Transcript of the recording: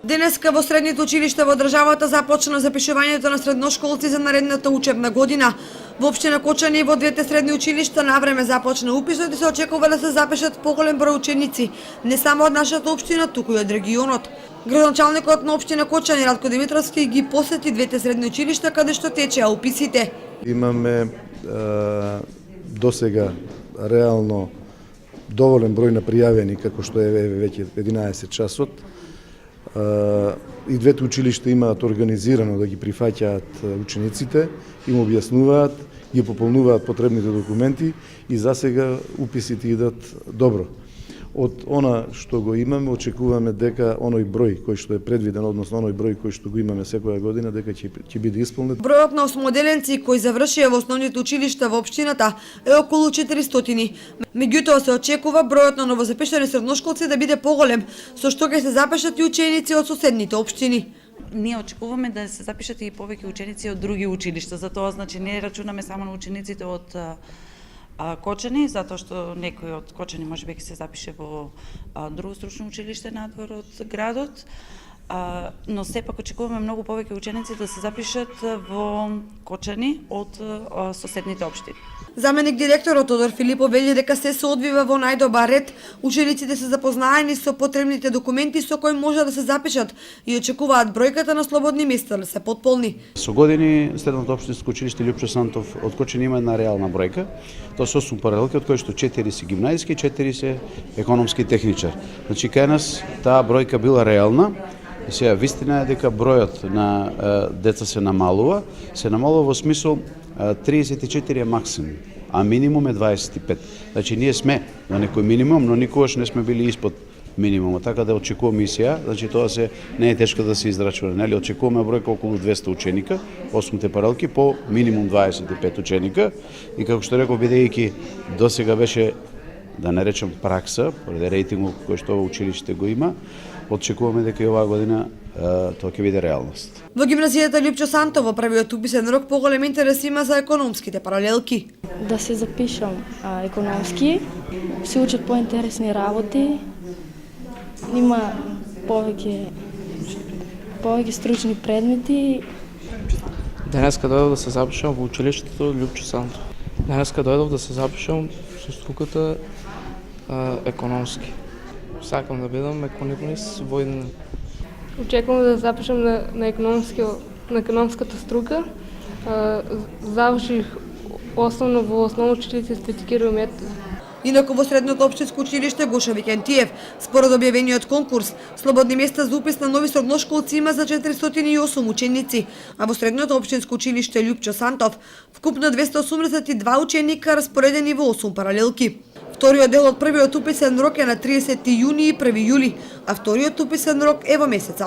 Денеска во средните училишта во државата започна запишувањето на средношколци за наредната учебна година. Во општина Кочани и во двете средни училишта навреме започна уписот и се очекува да се запишат поголем број ученици, не само од нашата општина, туку и од регионот. Градоначалникот на општина Кочани Радко Димитровски ги посети двете средни училишта каде што течеа уписите. Имаме досега реално доволен број на пријавени, како што е веќе 11 часот. И двете училишта имаат организирано да ги прифаќаат учениците, им објаснуваат, ги пополнуваат потребните документи и засега уписите идат добро. Од она што го имаме, очекуваме дека оној број кој што е предвиден, односно оној број кој што го имаме секоја година, дека ќе биде исполнет. Бројот на осмоделенци кои завршија во основните училишта во општината е околу 400. Меѓутоа се очекува бројот на новозапишани средношколци да биде поголем, со што ќе се запишат и ученици од соседните општини. Ние очекуваме да се запишат и повеќе ученици од други училишта, затоа значи не рачунаме само на учениците од Кочани, затоа што некој од Кочани можеби ќе се запише во друго стручно училиште надвор од градот, но сепак очекуваме многу повеќе ученици да се запишат во Кочани од соседните општини. Заменик директорот Тодор Филипов вели дека се одвива во најдобар ред, учениците се запознаени со потребните документи со кои може да се запишат и очекуваат бројката на слободни места да се потполни. Со години Средното општинско училиште Љупчо Сантов од Кочани има една реална бројка. Тоа се 8 паралелки, од кои што 4 се гимназиски, 4 се економски техничар. Значи кај нас таа бројка била реална. И сега вистина е дека бројот на деца се намалува во смисол 34 е максимум, а минимум е 25. Значи ние сме на некој минимум, но никогаш не сме били испод минимумот, така да очекуваме и сега, значи тоа не е тешко да се израчува, нели? Очекуваме бројка околу 200 ученика, 8 паралки по минимум 25 ученика и како што реков, бидејќи досега беше, да не речем пракса, поради рейтингот кој што во училиште го има, очекуваме дека и оваа година тоа ќе биде реалност. Во гимназијата Љупчо Сантов во првиот уписен рок поголем интерес има за економските паралелки. Да се запишам економски, се учат поинтересни работи, има повеќе стручни предмети. Денеска дојдов да се запишам во училиштето Љупчо Сантов. Денеска дојдов да се запишам со струката економски. Сакам да бидам економист во еден. Очекувам да запишам на економската струка. Заврших основно во основно училище естетика и геометрија. Инаку во Средното општинско училиште Гоша Викентиев, според објавениот конкурс, слободни места за упис на нови средношколци има за 408 ученици, а во Средното општинско училиште Љупчо Сантов вкупно 282 ученика распоредени во 8 паралелки. Вториот дел од првиот уписен рок е на 30 јуни и 1 јули, а вториот уписен рок е во месец